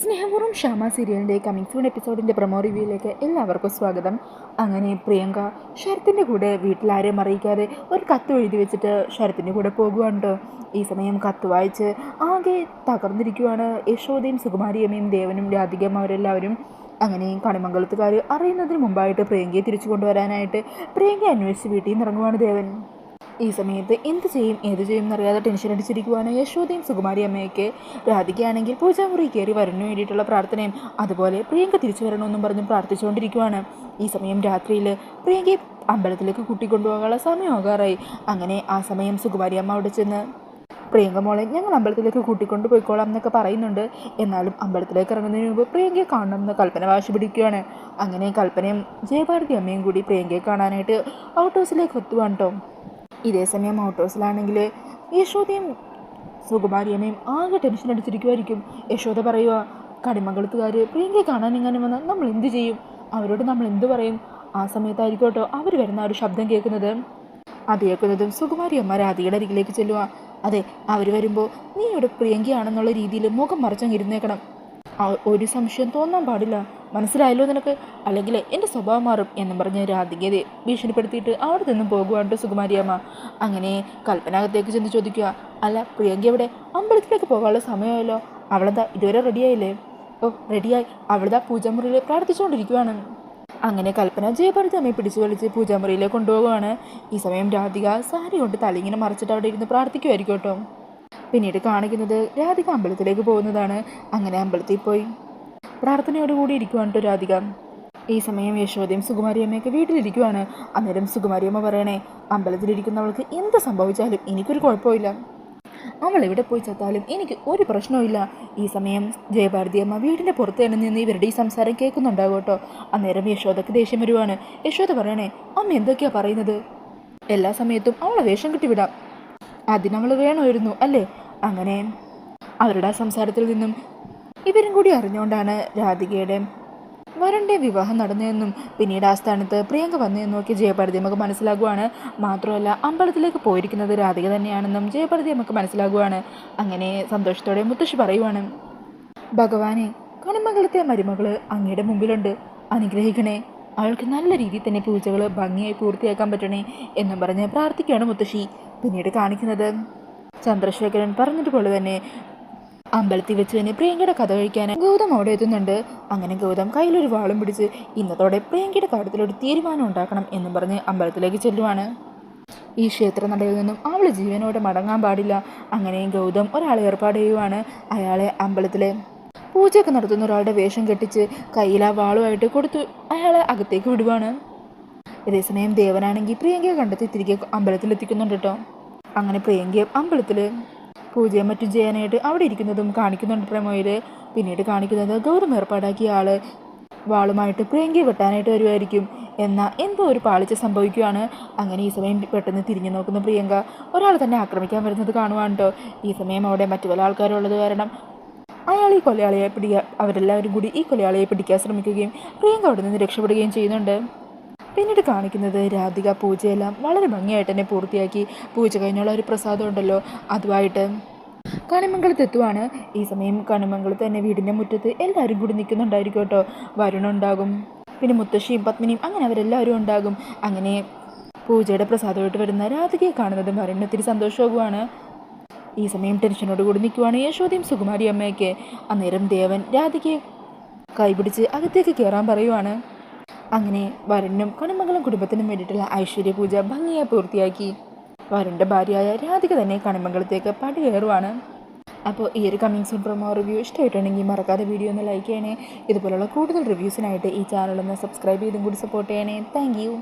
സ്നേഹപൂർവ്വം ഷാമ സീരിയലിൻ്റെ coming soon എപ്പിസോഡിൻ്റെ promo റിവ്യൂയിലേക്ക് എല്ലാവർക്കും സ്വാഗതം. അങ്ങനെ പ്രിയങ്ക ശരത്തിൻ്റെ കൂടെ വീട്ടിലാരെയും അറിയിക്കാതെ ഒരു കത്ത് എഴുതി വെച്ചിട്ട് ശരത്തിൻ്റെ കൂടെ പോകുവാണ്ടോ. ഈ സമയം കത്ത് വായിച്ച് ആകെ തകർന്നിരിക്കുവാണ് യശോദയും സുകുമാരിയമ്മയും ദേവനും രാധികയും അവരെല്ലാവരും. അങ്ങനെ കണിമംഗലത്തുകാർ അറിയുന്നതിന് മുമ്പായിട്ട് പ്രിയങ്കയെ തിരിച്ചു കൊണ്ടുവരാനായിട്ട് പ്രിയങ്കയെ അന്വേഷിച്ച് വീട്ടിൽ നിന്ന് ഇറങ്ങുവാണ് ദേവൻ. ഈ സമയത്ത് എന്ത് ചെയ്യും ഏത് ചെയ്യും എന്നറിയാതെ ടെൻഷൻ അടിച്ചിരിക്കുവാണ് യശോദയും സുകുമാരി അമ്മയൊക്കെ. രാധികയാണെങ്കിൽ പൂജാമുറി കയറി വരുന്നതിന് വേണ്ടിയിട്ടുള്ള പ്രാർത്ഥനയും അതുപോലെ പ്രിയങ്ക തിരിച്ചു വരണമെന്നും പറഞ്ഞ് പ്രാർത്ഥിച്ചുകൊണ്ടിരിക്കുവാണ്. ഈ സമയം രാത്രിയിൽ പ്രിയങ്കയെ അമ്പലത്തിലേക്ക് കൂട്ടിക്കൊണ്ടുപോകാനുള്ള സമയമാകാറായി. അങ്ങനെ ആ സമയം സുകുമാരി അമ്മ അവിടെ ചെന്ന് പ്രിയങ്ക മോളെ ഞങ്ങൾ അമ്പലത്തിലേക്ക് കൂട്ടിക്കൊണ്ട് പോയിക്കോളാം എന്നൊക്കെ പറയുന്നുണ്ട്. എന്നാലും അമ്പലത്തിലേക്ക് ഇറങ്ങുന്നതിന് മുമ്പ് പ്രിയങ്കയെ കാണണമെന്ന് കൽപ്പന വാശി പിടിക്കുകയാണ്. അങ്ങനെ കൽപ്പനയും ജയഭാരതി അമ്മയും കൂടി പ്രിയങ്കയെ കാണാനായിട്ട് ഔട്ട് ഹൗസിലേക്ക് എത്തുവാണ് കേട്ടോ. ഇതേ സമയം ഔട്ട് ഹൗസിലാണെങ്കിൽ യശോദയും സുകുമാരിയമ്മയും ആകെ ടെൻഷൻ അടിച്ചിരിക്കുമായിരിക്കും. യശോദ പറയുക, കണിമംഗലത്തുകാർ പ്രിയങ്കയെ കാണാൻ എങ്ങനെ വന്നാൽ നമ്മൾ എന്ത് ചെയ്യും, അവരോട് നമ്മൾ എന്ത് പറയും? ആ സമയത്തായിരിക്കും കേട്ടോ അവർ വരുന്ന ഒരു ശബ്ദം കേൾക്കുന്നത്. അത് കേൾക്കുന്നതും സുകുമാരിയമ്മ രാധികയുടെ അരികിലേക്ക് ചെല്ലുക. അതെ, അവർ വരുമ്പോൾ നീ ഇവിടെ പ്രിയങ്കയാണെന്നുള്ള രീതിയിൽ മുഖം മറച്ചങ്ങിരുന്നേക്കണം. ഒരു സംശയം തോന്നാൻ പാടില്ല, മനസ്സിലായല്ലോ നിനക്ക്, അല്ലെങ്കിൽ എൻ്റെ സ്വഭാവം മാറും എന്നും പറഞ്ഞ് രാധികയെ ഭീഷണിപ്പെടുത്തിയിട്ട് അവിടെ നിന്നും പോകുവാണ്ട് സുകുമാരിയമ്മ. അങ്ങനെ കൽപ്പനകത്തേക്ക് ചെന്ന് ചോദിക്കുക, അല്ല പ്രിയങ്ക എവിടെ? അമ്പലത്തിലേക്ക് പോകാനുള്ള സമയമായല്ലോ, അവളെന്താ ഇതുവരെ റെഡിയായില്ലേ? ഓ റെഡിയായി, അവളിതാ പൂജാമുറിയിൽ പ്രാർത്ഥിച്ചുകൊണ്ടിരിക്കുവാണ്. അങ്ങനെ കൽപ്പന ജയഭാരതി അമ്മയെ പിടിച്ചു വലിച്ച് പൂജാമുറിയിലേക്ക് കൊണ്ടുപോകുകയാണ്. ഈ സമയം രാധിക സാരി കൊണ്ട് തലയിങ്ങനെ മറിച്ചിട്ട് അവിടെ ഇരുന്ന് പ്രാർത്ഥിക്കുമായിരിക്കും കേട്ടോ. പിന്നീട് കാണിക്കുന്നത് രാധിക അമ്പലത്തിലേക്ക് പോകുന്നതാണ്. അങ്ങനെ അമ്പലത്തിൽ പോയി പ്രാർത്ഥനയോടുകൂടി ഇരിക്കുവാണ് കേട്ടോ രാധിക. ഈ സമയം യശോദയും സുകുമാരിയമ്മയൊക്കെ വീട്ടിലിരിക്കുവാണ്. അന്നേരം സുകുമാരിയമ്മ പറയണേ, അമ്പലത്തിലിരിക്കുന്നവൾക്ക് എന്ത് സംഭവിച്ചാലും എനിക്കൊരു കുഴപ്പമില്ല, അവൾ എവിടെ പോയി ചത്താലും എനിക്ക് ഒരു പ്രശ്നവുമില്ല. ഈ സമയം ജയഭാരതി അമ്മ വീടിൻ്റെ പുറത്ത് തന്നെ നിന്ന് ഇവരുടെ ഈ സംസാരം കേൾക്കുന്നുണ്ടാകും കേട്ടോ. അന്നേരം യശോദക്ക് ദേഷ്യം വരുവാണ്. യശോദ പറയണേ, അമ്മ എന്തൊക്കെയാ പറയുന്നത്? എല്ലാ സമയത്തും അവളെ വേഷം കിട്ടിവിടാം, അതിനവൾ വേണമായിരുന്നു അല്ലേ? അങ്ങനെ അവരുടെ ആ സംസാരത്തിൽ നിന്നും ഇവരും കൂടി അറിഞ്ഞുകൊണ്ടാണ് രാധികയുടെ വരൻ്റെ വിവാഹം നടന്നതെന്നും പിന്നീട് ആ സ്ഥാനത്ത് പ്രിയങ്ക വന്നതെന്നും ഒക്കെ ജയഭാരതി നമുക്ക് മനസ്സിലാകുവാണ്. മാത്രമല്ല അമ്പലത്തിലേക്ക് പോയിരിക്കുന്നത് രാധിക തന്നെയാണെന്നും ജയഭാരതി നമുക്ക് മനസ്സിലാകുവാണ്. അങ്ങനെ സന്തോഷത്തോടെ മുത്തശ്ശി പറയുവാണ്, ഭഗവാനെ, കണിമംഗലത്തെ മരുമകള് അങ്ങയുടെ മുമ്പിലുണ്ട്, അനുഗ്രഹിക്കണേ, അവൾക്ക് നല്ല രീതിയിൽ തന്നെ പൂജകൾ ഭംഗിയായി പൂർത്തിയാക്കാൻ പറ്റണേ എന്നും പറഞ്ഞ് പ്രാർത്ഥിക്കുകയാണ് മുത്തശ്ശി. പിന്നീട് കാണിക്കുന്നത് ചന്ദ്രശേഖരൻ പറഞ്ഞതുപോലെ തന്നെ അമ്പലത്തിൽ വെച്ച് തന്നെ പ്രിയങ്കയുടെ കഥ കഴിക്കാൻ ഗൗതം അവിടെ എത്തുന്നുണ്ട്. അങ്ങനെ ഗൗതം കയ്യിലൊരു വാളും പിടിച്ച് ഇന്നത്തോടെ പ്രിയങ്കയുടെ കാര്യത്തിലൊരു തീരുമാനം ഉണ്ടാക്കണം എന്നും പറഞ്ഞ് അമ്പലത്തിലേക്ക് ചെല്ലുവാണ്. ഈ ക്ഷേത്ര നടയിൽ നിന്നും അവൾ ജീവനോടെ മടങ്ങാൻ പാടില്ല. അങ്ങനെ ഗൗതം ഒരാളെ ഏർപ്പാട് ചെയ്യുവാണ്. അയാളെ അമ്പലത്തിലെ പൂജയൊക്കെ നടത്തുന്ന ഒരാളുടെ വേഷം കെട്ടിച്ച് കയ്യിൽ ആ വാളുമായിട്ട് കൊടുത്തു അയാളെ അകത്തേക്ക് വിടുവാണ്. അതേസമയം ദേവനാണെങ്കിൽ പ്രിയങ്കയെ കണ്ടെത്തി തിരികെ അമ്പലത്തിലെത്തിക്കുന്നുണ്ട് കേട്ടോ. അങ്ങനെ പ്രിയങ്കയെ അമ്പലത്തിൽ പൂജയും മറ്റും ചെയ്യാനായിട്ട് അവിടെ ഇരിക്കുന്നതും കാണിക്കുന്നുണ്ട് പ്രമോയിൽ. പിന്നീട് കാണിക്കുന്നത് ഗൗതം ഏർപ്പാടാക്കിയ ആള് വാളുമായിട്ട് പ്രിയങ്കയെ വെട്ടാനായിട്ട് വരുമായിരിക്കും. എന്നാൽ എന്തോ ഒരു പാളിച്ച സംഭവിക്കുകയാണ്. അങ്ങനെ ഈ സമയം പെട്ടെന്ന് തിരിഞ്ഞു നോക്കുന്ന പ്രിയങ്ക ഒരാൾ തന്നെ ആക്രമിക്കാൻ വരുന്നത് കാണുവാണ് കേട്ടോ. ഈ സമയം അവിടെ മറ്റു പല ആൾക്കാരുള്ളത് കാരണം അയാൾ ഈ കൊലയാളിയെ അവരെല്ലാവരും കൂടി ഈ കൊലയാളിയെ പിടിക്കാൻ ശ്രമിക്കുകയും പ്രിയങ്ക അവിടെ നിന്ന് രക്ഷപ്പെടുകയും ചെയ്യുന്നുണ്ട്. പിന്നീട് കാണിക്കുന്നത് രാധിക പൂജയെല്ലാം വളരെ ഭംഗിയായിട്ട് തന്നെ പൂർത്തിയാക്കി പൂജ കഴിഞ്ഞുള്ള ഒരു പ്രസാദം ഉണ്ടല്ലോ അതുമായിട്ട് കണിമംഗലത്ത് എത്തുവാണ്. ഈ സമയം കണിമംഗലത്ത് തന്നെ വീടിൻ്റെ മുറ്റത്ത് എല്ലാവരും കൂടി നിൽക്കുന്നുണ്ടായിരിക്കും കേട്ടോ. വരുണുണ്ടാകും, പിന്നെ മുത്തശ്ശിയും പത്മിനിയും, അങ്ങനെ അവരെല്ലാവരും ഉണ്ടാകും. അങ്ങനെ പൂജയുടെ പ്രസാദമായിട്ട് വരുന്ന രാധികയെ കാണുന്നതും വരുണിന് ഒത്തിരി സന്തോഷമാകുവാണ്. ഈ സമയം ടെൻഷനോട് കൂടി നിൽക്കുവാണ് യശോദയും സുകുമാരി അമ്മയൊക്കെ. അന്നേരം ദേവൻ രാധികയെ കൈപിടിച്ച് അകത്തേക്ക് കയറാൻ പറയുവാണ്. അങ്ങനെ വരുണിനും കണിമംഗലം കുടുംബത്തിനും വേണ്ടിയിട്ടുള്ള ഐശ്വര്യ പൂജ ഭംഗിയായി പൂർത്തിയാക്കി വരുണിൻ്റെ ഭാര്യയായ രാധിക തന്നെ കണിമംഗലത്തേക്ക് പടി കയറുവാണ്. അപ്പോൾ ഈ ഒരു കമ്മിങ് സൂൺ പ്രൊമോ റിവ്യൂ ഇഷ്ടമായിട്ടുണ്ടെങ്കിൽ മറക്കാതെ വീഡിയോ ഒന്ന് ലൈക്ക് ചെയ്യണേ. ഇതുപോലുള്ള കൂടുതൽ റിവ്യൂസിനായിട്ട് ഈ ചാനലൊന്ന് സബ്സ്ക്രൈബ് ചെയ്തും കൂടി സപ്പോർട്ട് ചെയ്യണേ. Thank you.